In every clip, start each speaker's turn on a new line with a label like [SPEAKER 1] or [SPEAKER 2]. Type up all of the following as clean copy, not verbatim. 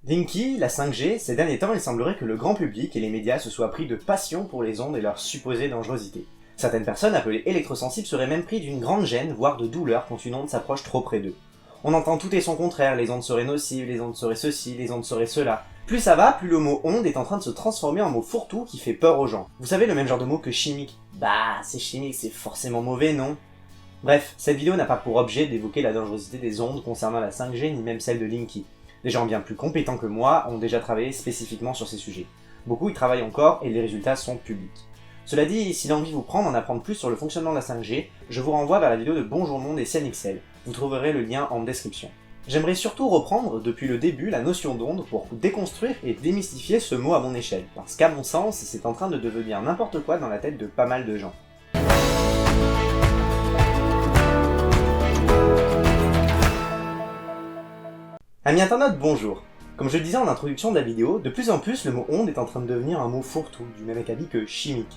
[SPEAKER 1] Linky, la 5G, ces derniers temps, il semblerait que le grand public et les médias se soient pris de passion pour les ondes et leur supposée dangerosité. Certaines personnes appelées électrosensibles seraient même pris d'une grande gêne, voire de douleur quand une onde s'approche trop près d'eux. On entend tout et son contraire, les ondes seraient nocives, les ondes seraient ceci, les ondes seraient cela. Plus ça va, plus le mot onde est en train de se transformer en mot fourre-tout qui fait peur aux gens. Vous savez le même genre de mot que chimique? Bah, c'est chimique, c'est forcément mauvais, non? Bref, cette vidéo n'a pas pour objet d'évoquer la dangerosité des ondes concernant la 5G ni même celle de Linky. Des gens bien plus compétents que moi ont déjà travaillé spécifiquement sur ces sujets. Beaucoup y travaillent encore et les résultats sont publics. Cela dit, si l'envie vous prend d'en apprendre plus sur le fonctionnement de la 5G, je vous renvoie vers la vidéo de Bonjour Monde et CNXL, vous trouverez le lien en description. J'aimerais surtout reprendre depuis le début la notion d'onde pour déconstruire et démystifier ce mot à mon échelle, parce qu'à mon sens, c'est en train de devenir n'importe quoi dans la tête de pas mal de gens. Amis internautes, bonjour. Comme je le disais en introduction de la vidéo, de plus en plus le mot onde est en train de devenir un mot fourre-tout, du même acabit que chimique.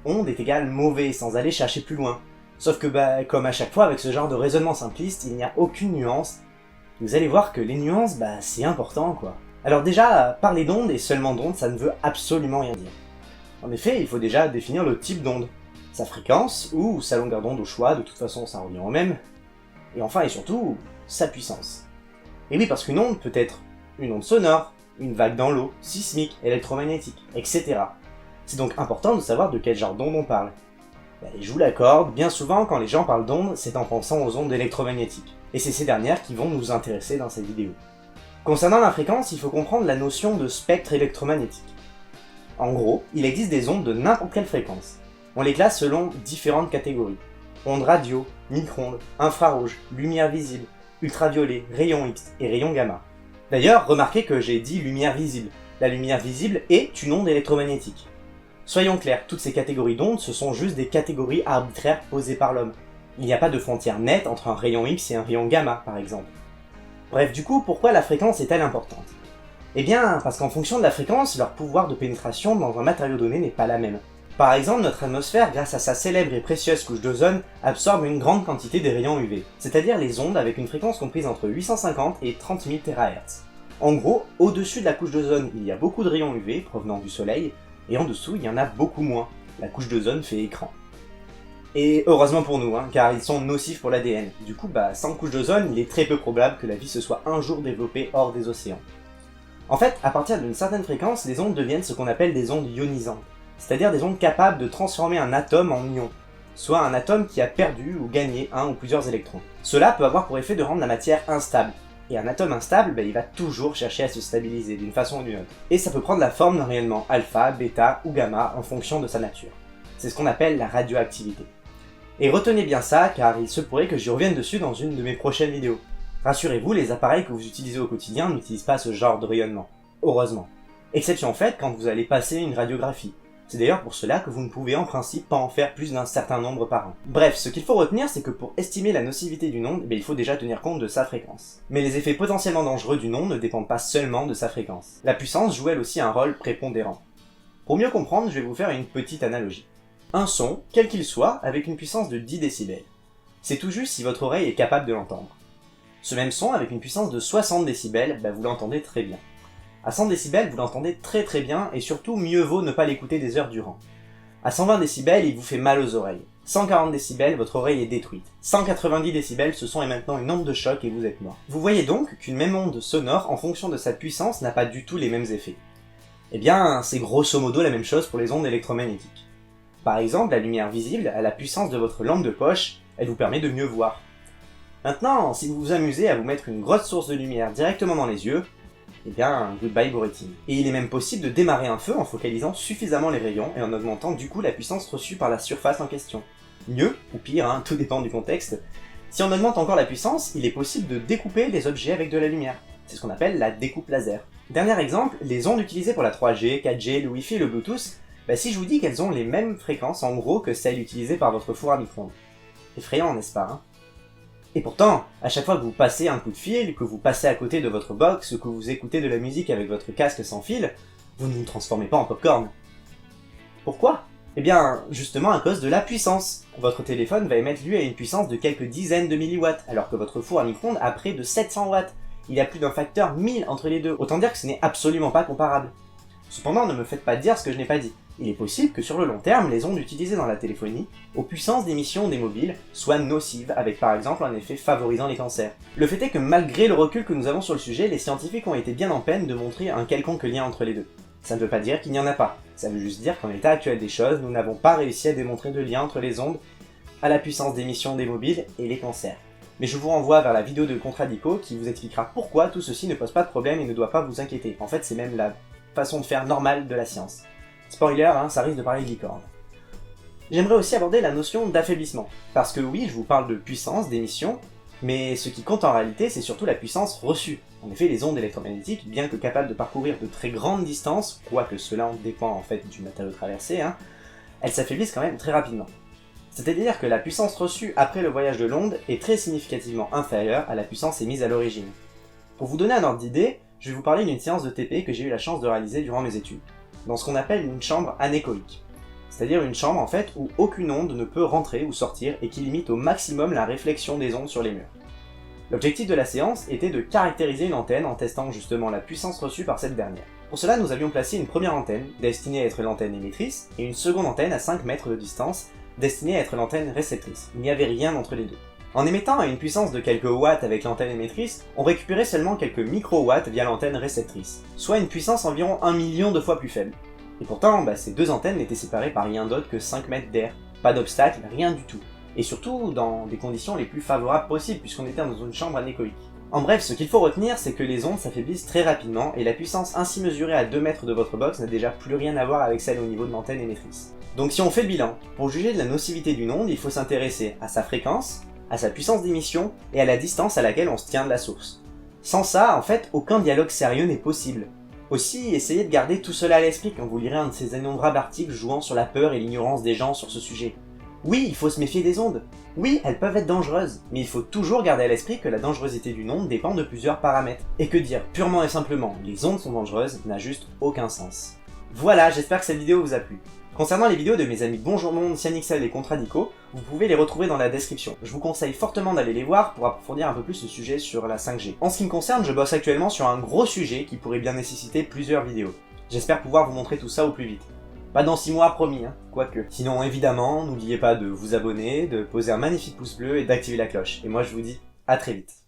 [SPEAKER 1] Onde est égal mauvais, sans aller chercher plus loin. Sauf que comme à chaque fois avec ce genre de raisonnement simpliste, il n'y a aucune nuance. Vous allez voir que les nuances, c'est important quoi. Alors déjà, parler d'onde et seulement d'onde, ça ne veut absolument rien dire. En effet, il faut déjà définir le type d'onde, sa fréquence ou sa longueur d'onde au choix, de toute façon ça revient au même. Et enfin et surtout, sa puissance. Et oui, parce qu'une onde peut être une onde sonore, une vague dans l'eau, sismique, électromagnétique, etc. C'est donc important de savoir de quel genre d'onde on parle. Et je vous l'accorde, bien souvent quand les gens parlent d'ondes, c'est en pensant aux ondes électromagnétiques. Et c'est ces dernières qui vont nous intéresser dans cette vidéo. Concernant la fréquence, il faut comprendre la notion de spectre électromagnétique. En gros, il existe des ondes de n'importe quelle fréquence. On les classe selon différentes catégories. Ondes radio, micro-ondes, infrarouges, lumière visible, ultraviolet, rayons X et rayons gamma. D'ailleurs, remarquez que j'ai dit lumière visible. La lumière visible est une onde électromagnétique. Soyons clairs, toutes ces catégories d'ondes, ce sont juste des catégories arbitraires posées par l'homme. Il n'y a pas de frontière nette entre un rayon X et un rayon gamma, par exemple. Bref, du coup, pourquoi la fréquence est-elle importante? Eh bien, parce qu'en fonction de la fréquence, leur pouvoir de pénétration dans un matériau donné n'est pas la même. Par exemple, notre atmosphère, grâce à sa célèbre et précieuse couche d'ozone, absorbe une grande quantité des rayons UV, c'est-à-dire les ondes avec une fréquence comprise entre 850 et 30 000 THz. En gros, au-dessus de la couche d'ozone, il y a beaucoup de rayons UV provenant du soleil, et en dessous, il y en a beaucoup moins. La couche d'ozone fait écran. Et heureusement pour nous, car ils sont nocifs pour l'ADN. Du coup, sans couche d'ozone, il est très peu probable que la vie se soit un jour développée hors des océans. En fait, à partir d'une certaine fréquence, les ondes deviennent ce qu'on appelle des ondes ionisantes, c'est-à-dire des ondes capables de transformer un atome en ion, soit un atome qui a perdu ou gagné un ou plusieurs électrons. Cela peut avoir pour effet de rendre la matière instable, et un atome instable, il va toujours chercher à se stabiliser d'une façon ou d'une autre. Et ça peut prendre la forme d'un rayonnement alpha, bêta ou gamma en fonction de sa nature. C'est ce qu'on appelle la radioactivité. Et retenez bien ça, car il se pourrait que j'y revienne dessus dans une de mes prochaines vidéos. Rassurez-vous, les appareils que vous utilisez au quotidien n'utilisent pas ce genre de rayonnement. Heureusement. Exception faite quand vous allez passer une radiographie. C'est d'ailleurs pour cela que vous ne pouvez en principe pas en faire plus d'un certain nombre par an. Bref, ce qu'il faut retenir, c'est que pour estimer la nocivité d'une onde, il faut déjà tenir compte de sa fréquence. Mais les effets potentiellement dangereux d'une onde ne dépendent pas seulement de sa fréquence. La puissance joue elle aussi un rôle prépondérant. Pour mieux comprendre, je vais vous faire une petite analogie. Un son, quel qu'il soit, avec une puissance de 10 décibels. C'est tout juste si votre oreille est capable de l'entendre. Ce même son, avec une puissance de 60 décibels, vous l'entendez très bien. À 100 décibels, vous l'entendez très très bien, et surtout, mieux vaut ne pas l'écouter des heures durant. À 120 décibels, il vous fait mal aux oreilles. 140 décibels, votre oreille est détruite. 190 décibels, ce son est maintenant une onde de choc et vous êtes mort. Vous voyez donc qu'une même onde sonore, en fonction de sa puissance, n'a pas du tout les mêmes effets. Eh bien, c'est grosso modo la même chose pour les ondes électromagnétiques. Par exemple, la lumière visible, à la puissance de votre lampe de poche, elle vous permet de mieux voir. Maintenant, si vous vous amusez à vous mettre une grosse source de lumière directement dans les yeux, eh bien, goodbye Borettini. Et il est même possible de démarrer un feu en focalisant suffisamment les rayons et en augmentant du coup la puissance reçue par la surface en question. Mieux, ou pire, tout dépend du contexte. Si on augmente encore la puissance, il est possible de découper les objets avec de la lumière. C'est ce qu'on appelle la découpe laser. Dernier exemple, les ondes utilisées pour la 3G, 4G, le Wi-Fi et le Bluetooth, si je vous dis qu'elles ont les mêmes fréquences en gros que celles utilisées par votre four à micro-ondes. Effrayant, n'est-ce pas Et pourtant, à chaque fois que vous passez un coup de fil, que vous passez à côté de votre box, que vous écoutez de la musique avec votre casque sans fil, vous ne vous transformez pas en popcorn. Pourquoi? Eh bien, justement à cause de la puissance. Votre téléphone va émettre lui à une puissance de quelques dizaines de milliwatts, alors que votre four à micro-ondes a près de 700 watts. Il y a plus d'un facteur 1000 entre les deux, autant dire que ce n'est absolument pas comparable. Cependant, ne me faites pas dire ce que je n'ai pas dit. Il est possible que sur le long terme, les ondes utilisées dans la téléphonie, aux puissances d'émission des mobiles, soient nocives, avec par exemple un effet favorisant les cancers. Le fait est que malgré le recul que nous avons sur le sujet, les scientifiques ont été bien en peine de montrer un quelconque lien entre les deux. Ça ne veut pas dire qu'il n'y en a pas, ça veut juste dire qu'en l'état actuel des choses, nous n'avons pas réussi à démontrer de lien entre les ondes à la puissance d'émission des mobiles et les cancers. Mais je vous renvoie vers la vidéo de Contradico qui vous expliquera pourquoi tout ceci ne pose pas de problème et ne doit pas vous inquiéter. En fait, c'est même la façon de faire normale de la science. Spoiler, ça risque de parler de licorne. J'aimerais aussi aborder la notion d'affaiblissement, parce que oui, je vous parle de puissance, d'émission, mais ce qui compte en réalité, c'est surtout la puissance reçue. En effet, les ondes électromagnétiques, bien que capables de parcourir de très grandes distances, quoique cela en dépend en fait du matériau traversé, elles s'affaiblissent quand même très rapidement. C'est-à-dire que la puissance reçue après le voyage de l'onde est très significativement inférieure à la puissance émise à l'origine. Pour vous donner un ordre d'idée, je vais vous parler d'une séance de TP que j'ai eu la chance de réaliser durant mes études, dans ce qu'on appelle une chambre anéchoïque. C'est-à-dire une chambre en fait où aucune onde ne peut rentrer ou sortir et qui limite au maximum la réflexion des ondes sur les murs. L'objectif de la séance était de caractériser une antenne en testant justement la puissance reçue par cette dernière. Pour cela, nous avions placé une première antenne, destinée à être l'antenne émettrice, et une seconde antenne à 5 mètres de distance, destinée à être l'antenne réceptrice. Il n'y avait rien entre les deux. En émettant à une puissance de quelques watts avec l'antenne émettrice, on récupérait seulement quelques microwatts via l'antenne réceptrice, soit une puissance environ 1 million de fois plus faible. Et pourtant, ces deux antennes n'étaient séparées par rien d'autre que 5 mètres d'air. Pas d'obstacle, rien du tout. Et surtout dans des conditions les plus favorables possibles, puisqu'on était dans une chambre anéchoïque. En bref, ce qu'il faut retenir, c'est que les ondes s'affaiblissent très rapidement, et la puissance ainsi mesurée à 2 mètres de votre box n'a déjà plus rien à voir avec celle au niveau de l'antenne émettrice. Donc si on fait le bilan, pour juger de la nocivité d'une onde, il faut s'intéresser à sa fréquence, à sa puissance d'émission, et à la distance à laquelle on se tient de la source. Sans ça, en fait, aucun dialogue sérieux n'est possible. Aussi, essayez de garder tout cela à l'esprit quand vous lirez un de ces innombrables articles jouant sur la peur et l'ignorance des gens sur ce sujet. Oui, il faut se méfier des ondes. Oui, elles peuvent être dangereuses, mais il faut toujours garder à l'esprit que la dangerosité d'une onde dépend de plusieurs paramètres. Et que dire purement et simplement les ondes sont dangereuses n'a juste aucun sens. Voilà, j'espère que cette vidéo vous a plu. Concernant les vidéos de mes amis Bonjour Monde, Cyanixel et Contradico, vous pouvez les retrouver dans la description. Je vous conseille fortement d'aller les voir pour approfondir un peu plus le sujet sur la 5G. En ce qui me concerne, je bosse actuellement sur un gros sujet qui pourrait bien nécessiter plusieurs vidéos. J'espère pouvoir vous montrer tout ça au plus vite. Pas dans 6 mois promis, quoique. Sinon évidemment, n'oubliez pas de vous abonner, de poser un magnifique pouce bleu et d'activer la cloche. Et moi je vous dis à très vite.